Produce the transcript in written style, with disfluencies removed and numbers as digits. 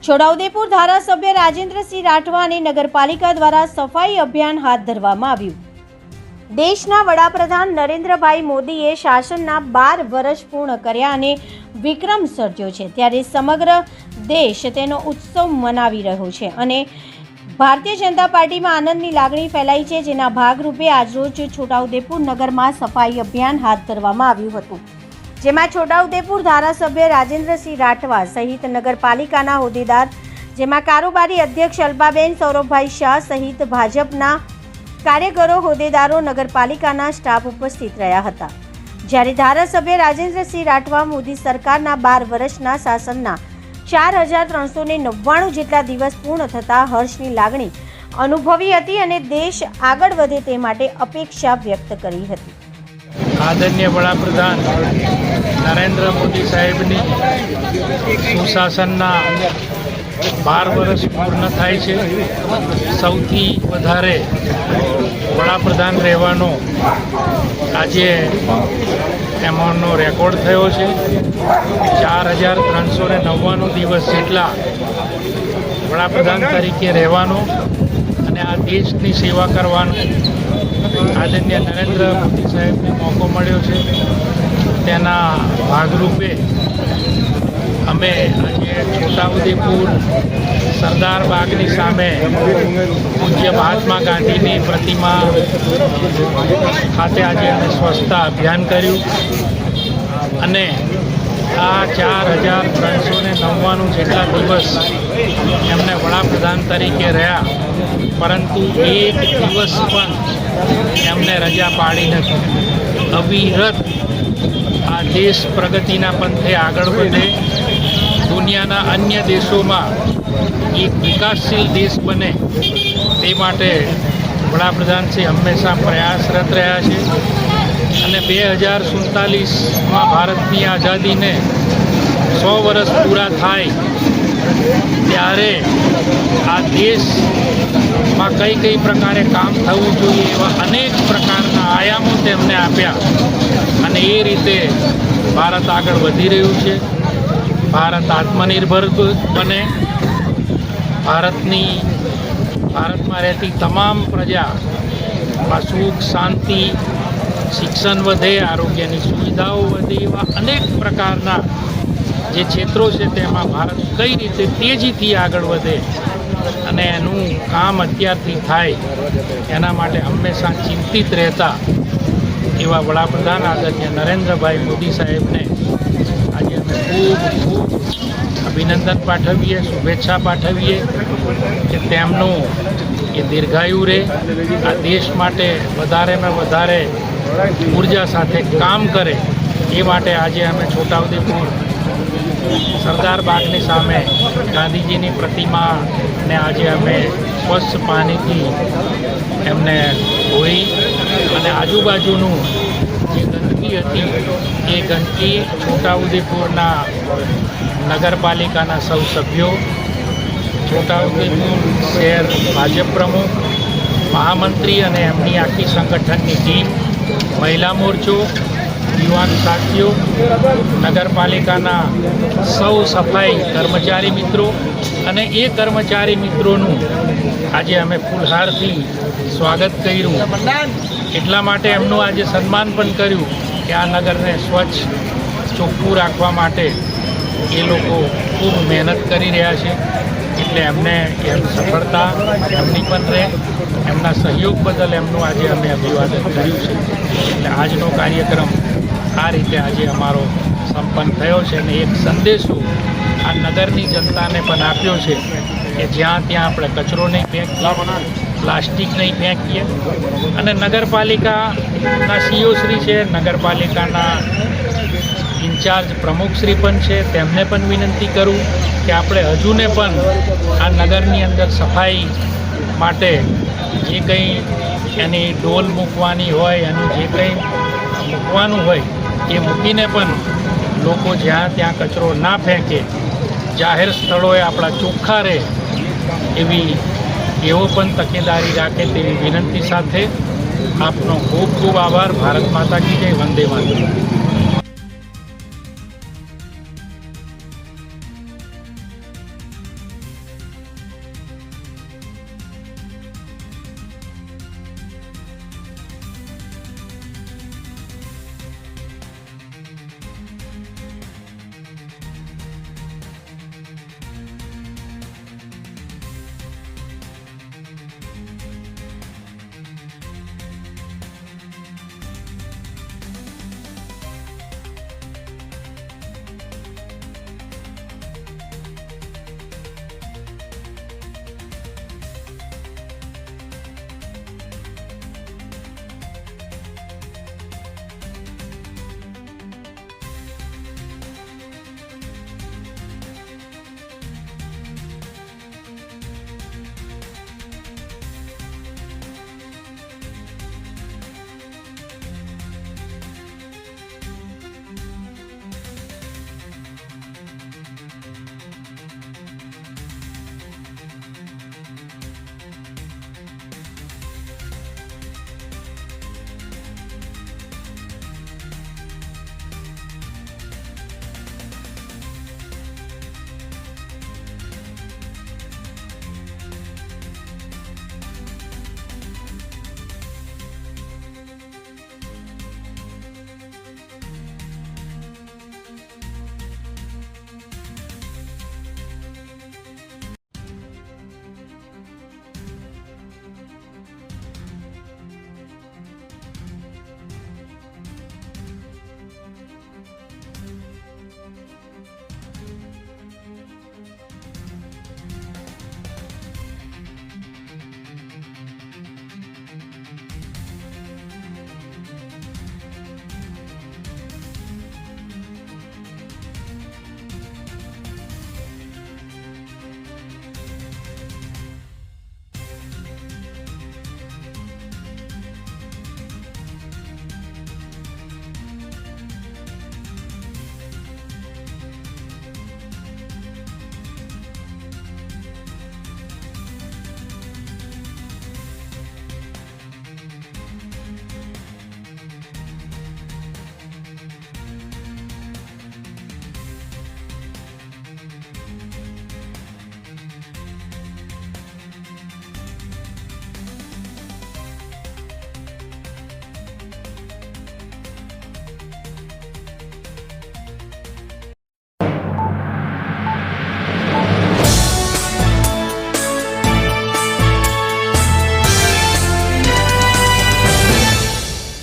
છોટાઉદેપુર ધારાસભ્ય રાજેન્દ્રસિંહ રાઠવા અને નગરપાલિકા દ્વારા સફાઈ અભિયાન હાથ ધરવામાં આવ્યું। દેશના વડાપ્રધાન નરેન્દ્રભાઈ મોદીએ શાસનના 12 વર્ષ પૂર્ણ કર્યા અને વિક્રમ સર્જ્યો છે, ત્યારે સમગ્ર દેશ તેનો ઉત્સવ મનાવી રહ્યો છે અને ભારતીય જનતા પાર્ટીમાં આનંદની લાગણી ફેલાઈ છે, જેના ભાગરૂપે આજરોજ છોટાઉદેપુર નગરમાં સફાઈ અભિયાન હાથ ધરવામાં આવ્યું હતું, જેમાં છોટાઉદેપુર ધારાસભ્ય રાજેન્દ્રસિંહ રાઠવા સહિત નગરપાલિકાના હોદ્દેદાર, જેમાં કારોબારી અધ્યક્ષ અલ્પાબેન સૌરભભાઈ શાહ સહિત ભાજપના કાર્યકરો, હોદ્દેદારો, નગરપાલિકાના સ્ટાફ ઉપસ્થિત રહ્યા હતા। જ્યારે ધારાસભ્ય રાજેન્દ્રસિંહ રાઠવા મોદી સરકારના 12 વર્ષના શાસનના 4399 જેટલા દિવસ પૂર્ણ થતાં હર્ષની લાગણી અનુભવી હતી અને દેશ આગળ વધે તે માટે અપેક્ષા વ્યક્ત કરી હતી। આદરણીય વડાપ્રધાન નરેન્દ્ર મોદી સાહેબની સુશાસનના 12 વર્ષ પૂર્ણ થાય છે। સૌથી વધારે વડાપ્રધાન રહેવાનો આજે એમનો રેકોર્ડ થયો છે। 4399 દિવસ જેટલા વડાપ્રધાન તરીકે રહેવાનો અને આ દેશની સેવા કરવાનો આદરણીય નરેન્દ્ર મોદી સાહેબને મોકો મળ્યો છે। તેના ભાગરૂપે અમે આજે છોટાઉદેપુર સરદાર બાગની સામે પૂજ્ય મહાત્મા ગાંધીની પ્રતિમા ખાતે આજે અમે સ્વચ્છતા અભિયાન કર્યું અને આ 4399 જેટલા દિવસ એમને વડાપ્રધાન તરીકે રહ્યા, પરંતુ એક દિવસ પણ એમને રજા પાડી નથી। અવિરત આ દેશ પ્રગતિના પંથે આગળ વધે, દુનિયાના અન્ય દેશોમાં એક વિકાસશીલ દેશ બને તે માટે વડાપ્રધાનશ્રી હંમેશા પ્રયાસરત રહ્યા છે અને 2047માં ભારતની આઝાદીને 100 વર્ષ પૂરા થાય ત્યારે આ દેશમાં કઈ પ્રકારે કામ થવું જોઈએ એવા અનેક પ્રકારના આયામો તેમને આપ્યા અને એ રીતે ભારત આગળ વધી રહ્યું છે। ભારત આત્મનિર્ભર બને, ભારતમાં રહેતી તમામ પ્રજામાં સુખ, શાંતિ, શિક્ષણ વધે, આરોગ્યની સુવિધાઓ વધે, એવા અનેક પ્રકારના જે ક્ષેત્રો છે તેમાં ભારત કઈ રીતે તેજીથી આગળ વધે અને એનું કામ અત્યારથી થાય એના માટે હંમેશા ચિંતિત રહેતા એવા વડાપ્રધાન આદરણીય નરેન્દ્રભાઈ મોદી સાહેબને આજે અમે ખૂબ અભિનંદન પાઠવીએ, શુભેચ્છા પાઠવીએ કે તેમનું એ દીર્ઘાયુ રહે, આ દેશ માટે વધારેમાં વધારે ઉર્જા સાથે કામ કરે એ માટે આજે અમે છોટાઉદેપુર સરદાર બાગની સામે ગાંધીજીની પ્રતિમાને આજે અમે સ્વચ્છ પાણીથી એમને ધોઈ અને આજુબાજુનું જે ગંદકી હતી એ ગંદકી છોટાઉદેપુરના નગરપાલિકાના સૌ સભ્યો, છોટાઉદેપુર શહેર ભાજપ પ્રમુખ, મહામંત્રી અને એમની આખી સંગઠનની ટીમ, મહિલા મોરચો, યુવાન સાથીઓ, નગરપાલિકાના સૌ સફાઈ કર્મચારી મિત્રો અને એ કર્મચારી મિત્રોનું આજે અમે ફૂલહારથી સ્વાગત કર્યું। એટલા માટે એમનું આજે સન્માન પણ કર્યું કે આ નગરને સ્વચ્છ ચોખ્ખું રાખવા માટે એ લોકો ખૂબ મહેનત કરી રહ્યા છે, એટલે એમને એમ સફળતા એમની પણ રહે, એમના સહયોગ બદલ એમનું આજે અમે અભિવાદન કર્યું છે। એટલે આજનો કાર્યક્રમ આ રીતે આજે અમારો સંપન્ન થયો છે અને એક સંદેશો આ નગરની જનતાને પણ આપ્યો છે કે જ્યાં ત્યાં આપણે કચરો નહીં ફેંકીએ, પ્લાસ્ટિક નહીં ફેંકીએ અને નગરપાલિકાના સીઓ શ્રી છે, નગરપાલિકાના ઇન્ચાર્જ પ્રમુખશ્રી પણ છે, તેમને પણ વિનંતી કરું કે આપણે હજુને પણ આ નગરની અંદર સફાઈ માટે જે કંઈ એની ડોલ મૂકવાની હોય, એનું જે કંઈ મૂકવાનું હોય એ મૂકીને પણ લોકો જ્યાં ત્યાં કચરો ના ફેંકે, જાહેર સ્થળોએ આપણા ચોખ્ખા રહે એવો પણ તકેદારી રાખે તેવી વિનંતી સાથે આપનો ખૂબ ખૂબ આભાર। ભારત માતા કી જય, વંદે માતરમ।